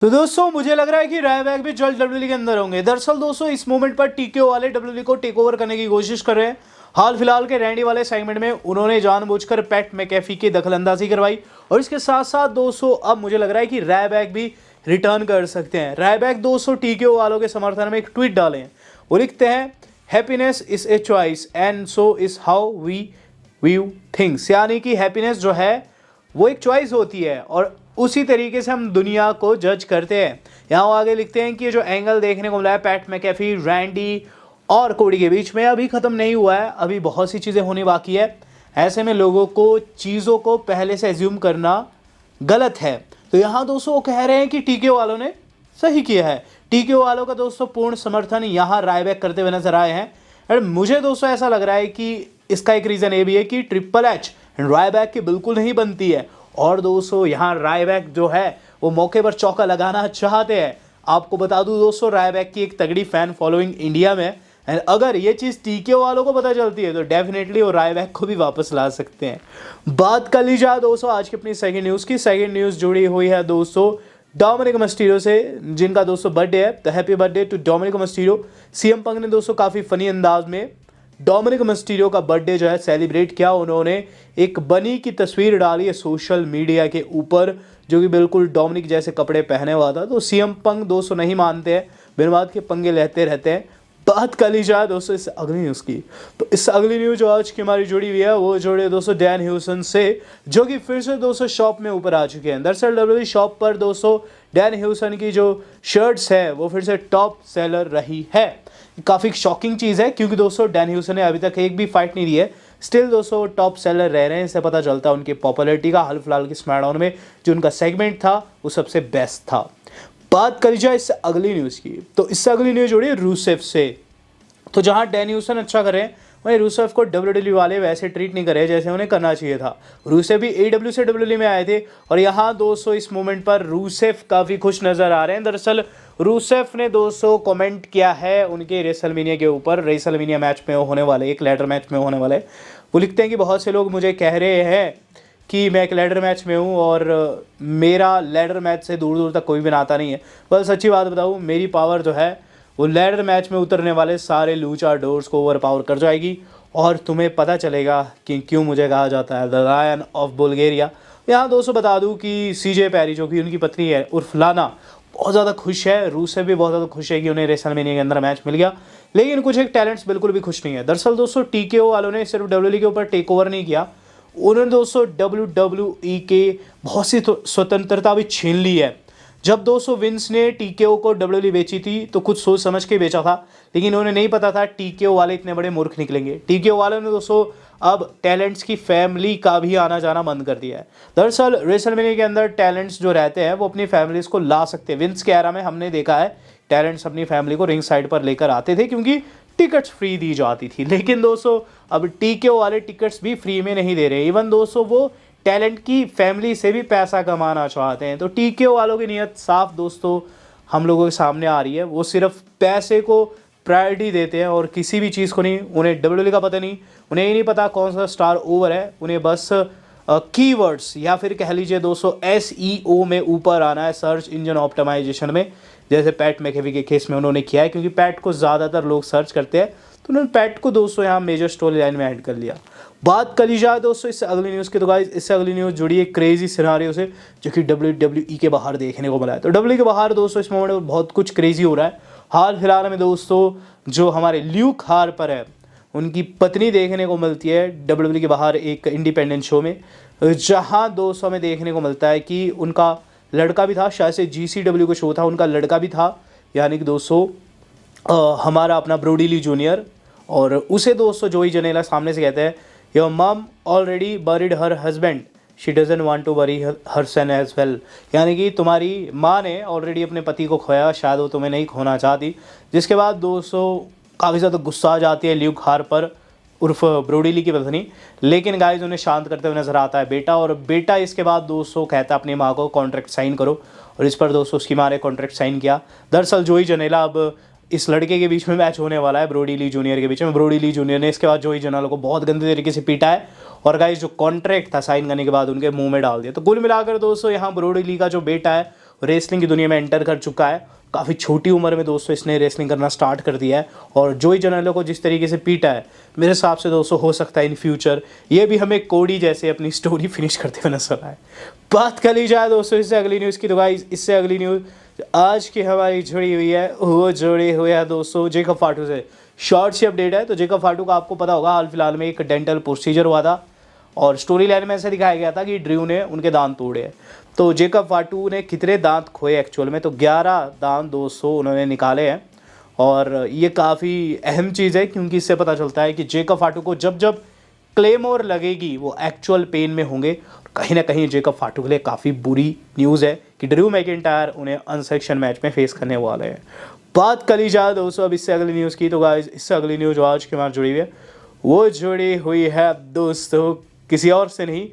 तो दोस्तों मुझे लग रहा है कि रायबैक भी जल्द डब्ल्यूई के अंदर होंगे। दरअसल दोस्तों इस मोमेंट पर टीकेओ वाले डब्ल्यूई को टेक ओवर करने की कोशिश कर रहे हैं। हाल फिलहाल के रैंडी वाले सेगमेंट में उन्होंने जानबूझकर पैट मैकेफी की दखलंदाजी करवाई और इसके साथ साथ दोस्तों अब मुझे लग रहा है कि रायबैक भी रिटर्न कर सकते हैं। रायबैक दोस्तों टीकेओ वालों के समर्थन में एक ट्वीट डाले हैं। वो लिखते हैं, happiness is a choice and so is how we view things. यानी कि हैप्पीनेस जो है वो एक चॉइस होती है और उसी तरीके से हम दुनिया को जज करते हैं। यहाँ वो आगे लिखते हैं कि ये जो एंगल देखने को मिला है पैट मैकेफी, रैंडी और कोडी के बीच में अभी ख़त्म नहीं हुआ है, अभी बहुत सी चीज़ें होनी बाकी है। ऐसे में लोगों को चीज़ों को पहले से एज्यूम करना गलत है। तो यहाँ दोस्तों वो कह रहे हैं कि टीके वालों ने सही किया है। टीके वालों का दोस्तों पूर्ण समर्थन यहाँ रायबैक करते हुए नजर आए हैं। और मुझे दोस्तों ऐसा लग रहा है कि इसका एक रीज़न ये भी है कि ट्रिपल एच रायबैक की बिल्कुल नहीं बनती है और दोस्तों यहाँ रायबैक जो है वो मौके पर चौका लगाना चाहते हैं। आपको बता दूं दोस्तों रायबैक की एक तगड़ी फैन फॉलोइंग इंडिया में है। अगर ये चीज़ टीके वालों को पता चलती है तो डेफिनेटली वो रायबैक को भी वापस ला सकते हैं। बात कर ली जाए दोस्तों आज की अपनी सेकंड न्यूज़ की। सेकंड न्यूज़ जुड़ी हुई है दोस्तों डोमिनिक मिस्टीरियो से, जिनका दोस्तों बर्थडे है। तो happy birthday to Dominik Mysterio. CM Punk ने दोस्तों काफ़ी फनी अंदाज में डोमिनिक मिस्टीरियो का बर्थडे जो है सेलिब्रेट किया। उन्होंने एक बनी की तस्वीर डाली है सोशल मीडिया के ऊपर, जो कि बिल्कुल डोमिनिक जैसे कपड़े पहने हुआ था। तो सीएम पंक दोस्तों नहीं मानते हैं, बिन बात के पंगे लेते रहते हैं। बात कर ली जाए दोस्तों इस अगली न्यूज़ की, तो इस अगली न्यूज़ जो आज की हमारी जुड़ी हुई है वो जुड़ी है दोस्तों डैन ह्यूसन से, जो कि फिर से दोस्तों शॉप में ऊपर आ चुके हैं। दरअसल डब्ल्यूडब्ल्यूई शॉप पर दोस्तों डैन ह्यूसन की जो शर्ट्स है वो फिर से टॉप सेलर रही है। काफ़ी शॉकिंग चीज़ है क्योंकि दोस्तों डैन ह्यूसन ने अभी तक एक भी फाइट नहीं दी है, स्टिल दोस्तों टॉप सेलर रह रहे हैं। इससे पता चलता है उनकी पॉपुलैरिटी का। हाल फिलहाल की स्मैकडाउन में जो उनका सेगमेंट था वो सबसे बेस्ट था। बात करी जाए इससे अगली न्यूज़ की, तो इससे अगली न्यूज़ जुड़ी है रूसेफ से। तो जहां डैन ह्यूसन अच्छा कर रहे हैं वहीं रूसेफ को डब्ल्यूडब्ल्यूई वाले वैसे ट्रीट नहीं करे जैसे उन्हें करना चाहिए था। रूसेफ भी एडब्ल्यू से डब्ल्यूडब्ल्यूई में आए थे और यहाँ दोस्तों इस मोमेंट पर रूसेफ काफ़ी खुश नज़र आ रहे हैं। दरअसल रूसेफ ने दोस्तों कमेंट किया है उनके रेसलमेनिया के ऊपर, रेसलमेनिया मैच में होने वाले एक लैडर मैच में होने वाले। वो लिखते हैं कि बहुत से लोग मुझे कह रहे हैं कि मैं एक लैडर मैच में हूँ और मेरा लैडर मैच से दूर दूर तक कोई भी नाता नहीं है। बस सच्ची बात बताऊँ, मेरी पावर जो है वो लैडर मैच में उतरने वाले सारे लूचाडोर्स को ओवर पावर कर जाएगी और तुम्हें पता चलेगा कि क्यों मुझे कहा जाता है द लायन ऑफ बुल्गारिया। यहाँ दोस्तों बता दूँ कि सीजे पैरी जो कि उनकी पत्नी है उर्फ लाना बहुत ज़्यादा खुश है। रूस से भी बहुत ज़्यादा खुश है कि उन्हें रेसलमेनिया के अंदर मैच मिल गया, लेकिन कुछ एक टैलेंट्स बिल्कुल भी खुश नहीं है। दरअसल दोस्तों टीकेओ वालों ने सिर्फ डब्ल्यूडब्ल्यूई के ऊपर टेक ओवर नहीं किया, उन्होंने दोस्तों डब्ल्यूडब्ल्यूई के बहुत सी स्वतंत्रता भी छीन ली है। जब दोस्तों विंस ने टीकेओ को डब्ल्यूडब्ल्यूई बेची थी तो कुछ सोच समझ के बेचा था, लेकिन उन्हें नहीं पता था टीकेओ वाले इतने बड़े मूर्ख निकलेंगे। टीकेओ वालों ने दोस्तों अब टैलेंट्स की फैमिली का भी आना जाना बंद कर दिया है। दरअसल रेसलमेनिया के अंदर टैलेंट्स जो रहते हैं वो अपनी फैमिलीज को ला सकते हैं। विंस के एरा में हमने देखा है टैलेंट्स अपनी फैमिली को रिंग साइड पर लेकर आते थे क्योंकि टिकट्स फ्री दी जाती थी, लेकिन दोस्तों अब टीकेओ वाले टिकट्स भी फ्री में नहीं दे रहे। इवन दोस्तों वो टैलेंट की फैमिली से भी पैसा कमाना चाहते हैं। तो टीकेओ वालों की नीयत साफ दोस्तों हम लोगों के सामने आ रही है। वो सिर्फ पैसे को प्रायोरिटी देते हैं और किसी भी चीज़ को नहीं। उन्हें डब्ल्यूडब्ल्यूई का पता नहीं, उन्हें ही नहीं पता कौन सा स्टार ओवर है। उन्हें बस कीवर्ड्स या फिर कह लीजिए दोस्तों SEO में ऊपर आना है, सर्च इंजन ऑप्टिमाइजेशन में, जैसे पैट मैकेफी के केस में उन्होंने किया है। क्योंकि पैट को ज़्यादातर लोग सर्च करते हैं तो उन्होंने पैट को दोस्तों यहाँ मेजर स्टोरी लाइन में ऐड कर लिया। बात करी जाए दोस्तों इससे अगली न्यूज़ की, तो गाइस इससे अगली न्यूज़ जुड़ी है क्रेजी सिनारियो से, जो कि डब्ल्यूडब्ल्यूई के बाहर देखने को मिला है। तो डब्ल्यू के बाहर दोस्तों इस मोमेंट में बहुत कुछ क्रेजी हो रहा है। हाल फिलहाल में दोस्तों जो हमारे ल्यूक हार्पर है उनकी पत्नी देखने को मिलती है डब्ल्यूडब्ल्यूई के बाहर एक इंडिपेंडेंट शो में, जहां दोस्तों में देखने को मिलता है कि उनका लड़का भी था, शायद से GCW का शो था, उनका लड़का भी था, यानी कि दोस्तों हमारा अपना ब्रोडी ली जूनियर। और उसे दोस्तों जोई जनेला सामने से कहते हैं, your mum already buried her husband, she doesn't want to bury her sun as well. यानी कि तुम्हारी माँ ने ऑलरेडी अपने पति को खोया, शायद वो तुम्हें नहीं खोना चाहती। जिसके बाद दोस्तों काफ़ी ज़्यादा गुस्सा आ जाती है ल्यूक हार्पर उर्फ ब्रोडी ली की पत्नी, लेकिन गाइस उन्हें शांत करते हुए नजर आता है बेटा। और बेटा इसके बाद दोस्तों कहता है अपनी माँ को कॉन्ट्रैक्ट साइन करो, और इस पर दोस्तों उसकी माँ ने कॉन्ट्रैक्ट साइन किया। दरअसल जोई जनेला अब इस लड़के के बीच में मैच होने वाला है ब्रोडी ली जूनियर के बीच में। ब्रोडी ली जूनियर ने इसके बाद जोई जनेला को बहुत गंदे तरीके से पीटा है और गाइस जो कॉन्ट्रैक्ट था साइन करने के बाद उनके मुंह में डाल दिया। तो कुल मिलाकर दोस्तों यहाँ ब्रोडी ली का जो बेटा है रेसलिंग की दुनिया में एंटर कर चुका है। काफ़ी छोटी उम्र में दोस्तों इसने रेसलिंग करना स्टार्ट कर दिया है और जोई जर्नेलो को जिस तरीके से पीटा है, मेरे हिसाब से दोस्तों हो सकता है इन फ्यूचर ये भी हमें कोडी जैसे अपनी स्टोरी फिनिश करते हुए नजर आए। बात कर ली जाए दोस्तों इससे अगली न्यूज़ की, तो गाइस इससे अगली न्यूज़ आज की हमारी जुड़ी हुई है, वो जुड़े हुए हैं दोस्तों जेकब फाटू से। शॉर्ट सी अपडेट है। तो जेकब फाटू का आपको पता होगा हाल फिलहाल में एक डेंटल प्रोसीजर हुआ था और स्टोरी लाइन में ऐसे दिखाया गया था कि ड्रू ने उनके दांत तोड़े हैं। तो जेकब फाटू ने कितने दांत खोए एक्चुअल में, तो 11 दांत दोस्तों उन्होंने निकाले हैं और ये काफ़ी अहम चीज़ है क्योंकि इससे पता चलता है कि जेकब फाटू को जब जब क्लेमोर लगेगी वो एक्चुअल पेन में होंगे। कहीं ना कहीं जेकब फाटू के लिए काफ़ी बुरी न्यूज़ है कि ड्रू मैकिंटायर उन्हें अनसेक्शन मैच में फेस करने वाले हैं। बात करी जाए दोस्तों अब इससे अगली न्यूज़ की, तो गाइस इससे अगली न्यूज़ आज के हमारे जुड़ी हुई है, वो जुड़ी हुई है दोस्तों किसी और से नहीं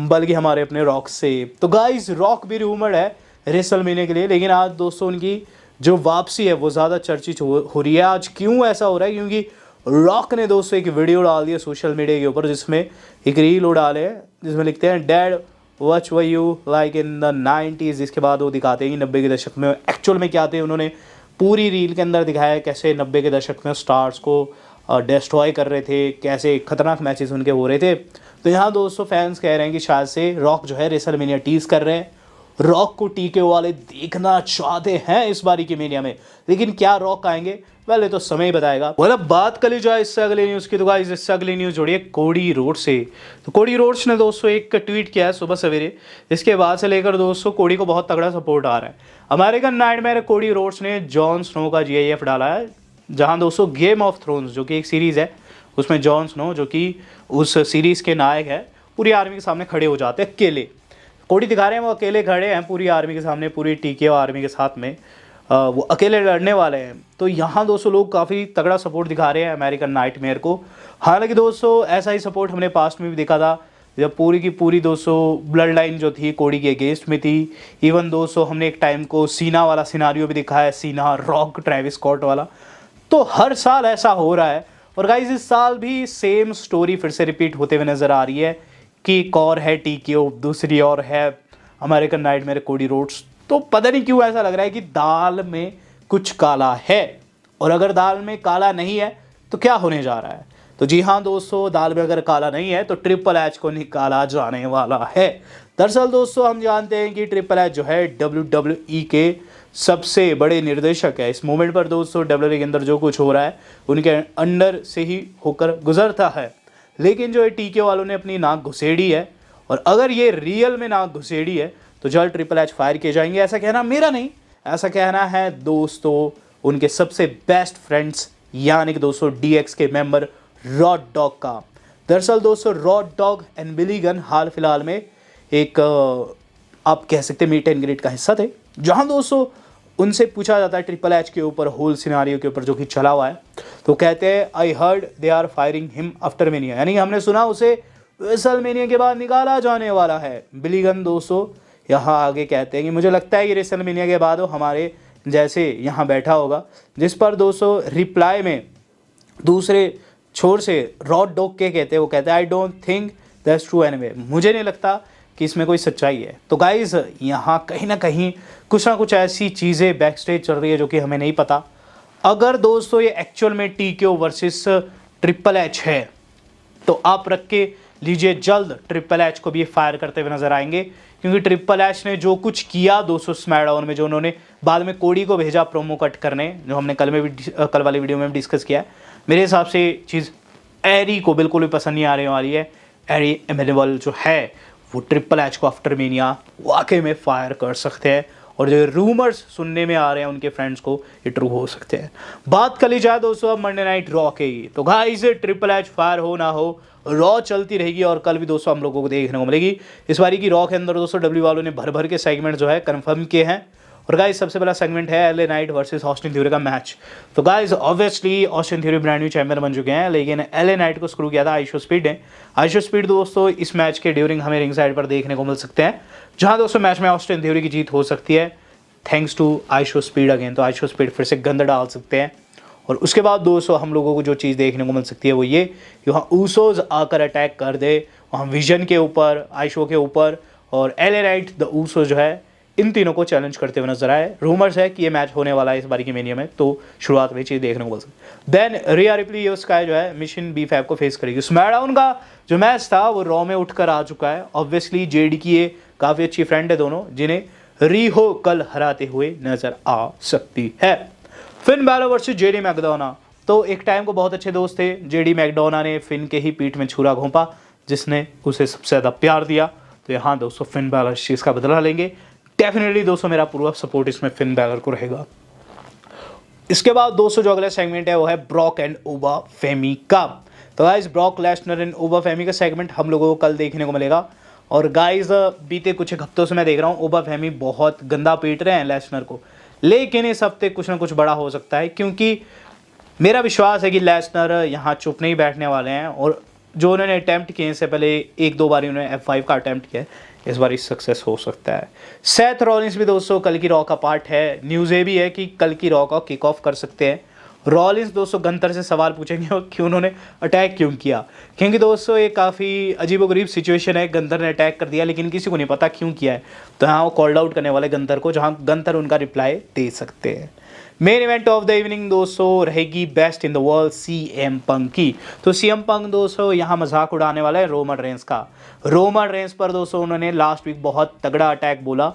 बल्कि हमारे अपने रॉक से। तो गाइस रॉक भी रूमर्ड है रेसलमेनिया के लिए, लेकिन आज दोस्तों उनकी जो वापसी है वो ज़्यादा चर्चित हो रही है। आज क्यों ऐसा हो रहा है, क्योंकि रॉक ने दोस्तों एक वीडियो डाल दिया सोशल मीडिया के ऊपर जिसमें एक रील डाले हैं जिसमें लिखते हैं dad what were you like in the 90s। जिसके बाद वो दिखाते हैं कि 90 के दशक में एक्चुअल में क्या थे। उन्होंने पूरी रील के अंदर दिखाया कैसे 90 के दशक में स्टार्स को डिस्ट्रॉय कर रहे थे, कैसे खतरनाक मैचेस उनके हो रहे थे। तो यहाँ दोस्तों फैंस कह रहे हैं कि शायद से रॉक जो है रेसलमेनिया टीज कर रहे हैं, रॉक को टीके वाले देखना चाहते हैं इस बारी की मेनिया में, लेकिन क्या रॉक आएंगे पहले तो समय ही बताएगा। मतलब बात कर ली जाए इससे अगली न्यूज़ की, तो गाइस इससे अगली न्यूज़ जोड़ी है कोडी रोड से। तो कोडी रोड्स ने दोस्तों एक ट्वीट किया है सुबह सवेरे, इसके बाद से लेकर दोस्तों कोडी को बहुत तगड़ा सपोर्ट आ रहा है। अमेरिकन नाइटमेयर कोडी रोड्स ने जॉन स्नो का GIF डाला है, जहां दोस्तों गेम ऑफ थ्रोन्स जो कि एक सीरीज़ है उसमें जॉन स्नो जो कि उस सीरीज़ के नायक है पूरी आर्मी के सामने खड़े हो जाते हैं अकेले। कोडी दिखा रहे हैं वो अकेले खड़े हैं पूरी आर्मी के सामने, पूरी TKO आर्मी के साथ में वो अकेले लड़ने वाले हैं। तो यहाँ दोस्तों लोग काफ़ी तगड़ा सपोर्ट दिखा रहे हैं अमेरिकन नाइटमेयर को। हालांकि दोस्तों ऐसा ही सपोर्ट हमने पास्ट में भी देखा था जब पूरी की पूरी दोस्तों ब्लड लाइन जो थी कोडी के अगेंस्ट में थी। इवन दोस्तों हमने एक टाइम को सीना वाला सिनारियो भी दिखा है, सीना रॉक ट्रेविस स्कॉट वाला। तो हर साल ऐसा हो रहा है और गाइस इस साल भी सेम स्टोरी फिर से रिपीट होते हुए नज़र आ रही है कि एक और है TKO, दूसरी और है अमेरिकन नाइटमेयर कोडी रोड्स। तो पता नहीं क्यों ऐसा लग रहा है कि दाल में कुछ काला है, और अगर दाल में काला नहीं है तो क्या होने जा रहा है। तो जी हाँ दोस्तों, दाल में अगर काला नहीं है तो ट्रिपल एच को निकाला जाने वाला है। दरअसल दोस्तों हम जानते हैं कि ट्रिपल एच जो है WWE के सबसे बड़े निर्देशक है। इस मोमेंट पर दोस्तों WWE के अंदर जो कुछ हो रहा है उनके अंडर से ही होकर गुजरता है, लेकिन जो ये TKO वालों ने अपनी नाक घुसेड़ी है, और अगर ये रियल में नाक घुसेड़ी है तो जल्द ट्रिपल एच फायर किए जाएंगे। ऐसा कहना मेरा नहीं, ऐसा कहना है दोस्तों उनके सबसे बेस्ट फ्रेंड्स यानी कि दोस्तों DX के मेंबर रॉड डॉग का। दरअसल दोस्तों rod dog and Billy gun हाल फिलहाल में एक आप कह सकते हैं मीट एंड ग्रीट का हिस्सा थे, जहां दोस्तों उनसे पूछा जाता है ट्रिपल एच के ऊपर, होल सिनारियो के ऊपर जो कि चला हुआ है। तो कहते हैं I heard they are firing him after Mania, यानी हमने सुना उसे रेसलमेनिया के बाद निकाला जाने वाला है। बिली गन दोस्तों यहाँ आगे कहते हैं कि मुझे लगता है कि रेसलमेनिया के बाद वो हमारे जैसे यहाँ बैठा होगा, जिस पर दोस्तों रिप्लाई में दूसरे छोर से रॉड डॉग के कहते हैं, वो कहते हैं I don't think that's true anyway, मुझे नहीं लगता कि इसमें कोई सच्चाई है। तो गाइज यहाँ कहीं ना कहीं कुछ ना कुछ ऐसी चीज़ें बैक स्टेज चल रही है जो कि हमें नहीं पता। अगर दोस्तों ये एक्चुअल में TKO वर्सेस ट्रिपल एच है तो आप रख के लीजिए, जल्द ट्रिपल एच को भी फायर करते हुए नजर आएंगे, क्योंकि ट्रिपल एच ने जो कुछ किया दोस्तों स्मैकडाउन में, जो उन्होंने बाद में कोडी को भेजा प्रोमो कट करने, जो हमने कल वाली वीडियो में भी डिस्कस किया है, मेरे हिसाब से चीज़ एरी को बिल्कुल भी पसंद नहीं आने वाली है। एरी एमेनेबल जो है वो ट्रिपल एच को आफ्टर मेनिया वाकई में फायर कर सकते हैं, और जो रूमर्स सुनने में आ रहे हैं उनके फ्रेंड्स को ये ट्रू हो सकते हैं। बात कर ली जाए दोस्तों अब मंडे नाइट रॉ की, तो गाइस ट्रिपल एच फायर हो ना हो रॉ चलती रहेगी, और कल भी दोस्तों हम लोगों को देखने को मिलेगी। इस बारी की रॉ के अंदर दोस्तों W वालों ने भर भर के सेगमेंट जो है कंफर्म किए हैं, और गाइस सबसे पहला सेगमेंट है LA night versus Austin theory का मैच। तो guys obviously Austin theory brand new champion बन चुके हैं, लेकिन LA नाइट को स्क्रू किया था आइशो स्पीड ने। आइशो स्पीड दोस्तों इस मैच के ड्यूरिंग हमें रिंग साइड पर देखने को मिल सकते हैं, जहां दोस्तों मैच में ऑस्टिन थ्योरी की जीत हो सकती है thanks to ISEER speed again. तो आइशो स्पीड फिर से गंद डाल सकते हैं, और उसके बाद दोस्तों हम लोगों को जो चीज़ देखने को मिल सकती है वो ये कि वहाँ ऊसोज आकर अटैक कर दे वहाँ विजन के ऊपर, आइशो के ऊपर, और LA नाइट द ऊसो जो है इन तीनों को चैलेंज करते हुए नजर आए। रूमर्स है कि ये मैच होने वाला है इस बारी की मेनिया में, तो शुरुआत में चीज देखने को मिल सकती। देन रिया रिप्ली ईयो स्काई जो है मिशन B5 को फेस करेगी। स्मैकडाउन का जो मैच था वो रॉ में उठकर आ चुका है। ऑब्वियसली जेडी की ये काफी अच्छी फ्रेंड है दोनों, जिन्हें रिहो कल हराते हुए नजर आ सकती है। Finn Balor versus JD McDonagh, तो एक टाइम को बहुत अच्छे दोस्त थे। जेडी मैकडोना ने फिन के ही पीठ में छुरा घोंपा, जिसने उसे सबसे ज्यादा प्यार दिया। तो यहाँ दोस्तों फिन बैलर इस चीज का बदला लेंगे। डेफिनेटली दोस्तों मेरा पूरा सपोर्ट इसमें फिन बैलर को रहेगा। इसके बाद दोस्तों जो अगला सेगमेंट है वो है ब्रॉक एंड ओबाफेमी का। तो गाइस ब्रॉक लेसनर एंड ओबाफेमी का सेगमेंट हम लोगों को कल देखने को मिलेगा। और गाइस बीते कुछ एक हफ्तों से मैं देख रहा हूँ ओबाफेमी बहुत गंदा पीट रहे हैं लेसनर को, लेकिन इस हफ्ते कुछ ना कुछ बड़ा हो सकता है, क्योंकि मेरा विश्वास है कि लेसनर यहाँ चुप नहीं बैठने वाले हैं। और जो उन्होंने अटैम्प्ट किए इससे पहले 1-2 बार उन्होंने F5 का अटैम्प्ट किया है, इस बार सक्सेस हो सकता है। सेथ रॉलिंस भी दोस्तों कल की रॉ का पार्ट है। न्यूज़ ये भी है कि कल की रॉ का किक ऑफ कर सकते हैं। रॉलिंस दोस्तों गंतर से सवाल पूछेंगे कि उन्होंने अटैक क्यों किया, क्योंकि दोस्तों ये काफ़ी अजीबोगरीब सिचुएशन है। गंतर ने अटैक कर दिया लेकिन किसी को नहीं पता क्यों किया है, तो यहाँ वो कॉल्ड आउट करने वाले गंतर को, जहाँ गंतर उनका रिप्लाई दे सकते हैं। Main event of the evening दोस्तों रहेगी best in the world CM पंक की। तो CM पंक दोस्तों यहाँ मजाक उड़ाने वाला है रोमन रेंस का। रोमन रेंस पर दोस्तों उन्होंने लास्ट वीक बहुत तगड़ा अटैक बोला,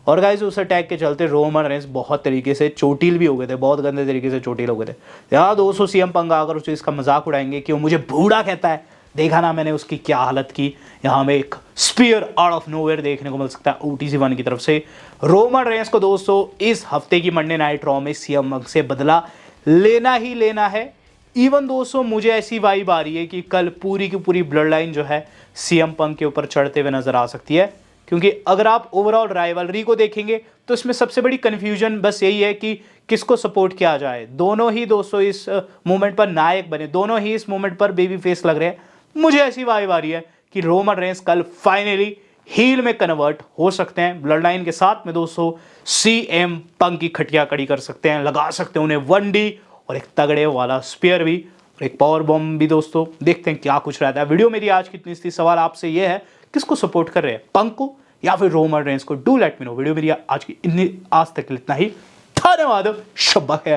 और गाइस उस अटैक के चलते रोमन रेंस बहुत तरीके से चोटिल भी हो गए थे, बहुत गंदे तरीके से चोटिल हो गए थे। यहाँ दोस्तों CM पंक आकर उस चीज़ का मजाक उड़ाएंगे कि वो मुझे बूढ़ा कहता है, देखा ना मैंने उसकी क्या हालत की। यहाँ हमें एक स्पीयर आउट ऑफ नोवेयर देखने को मिल सकता है OTC1 की तरफ से। रोमन रेंस को दोस्तों इस हफ्ते की मंडे नाइट रॉ में CM पंक से बदला लेना ही लेना है। इवन दोस्तों मुझे ऐसी वाइब आ रही है कि कल पूरी की पूरी ब्लड लाइन जो है CM पंक के ऊपर चढ़ते हुए नजर आ सकती है, क्योंकि अगर आप ओवरऑल राइवलरी को देखेंगे तो इसमें सबसे बड़ी कन्फ्यूजन बस यही है कि किसको सपोर्ट किया जाए। दोनों ही दोस्तों इस मूवमेंट पर नायक बने, दोनों ही इस मूवमेंट पर बेबी फेस लग रहे हैं। मुझे ऐसी वाइब आ रही है कि रोमन रेंस कल फाइनली हील में कन्वर्ट हो सकते हैं। ब्लड लाइन के साथ में दोस्तों CM पंक की खटिया कड़ी कर सकते हैं, लगा सकते हैं उन्हें 1D और एक तगड़े वाला स्पीयर भी और एक पावर बॉम्ब भी। दोस्तों देखते हैं क्या कुछ रहता है। वीडियो मेरी आज की इतनी थी। सवाल आपसे यह है, किसको सपोर्ट कर रहे हैं, पंक को या फिर रोमन रेंस को? Do let me know. Video मेरी आज की आज तक इतना ही। धन्यवाद। शब्बा खैर।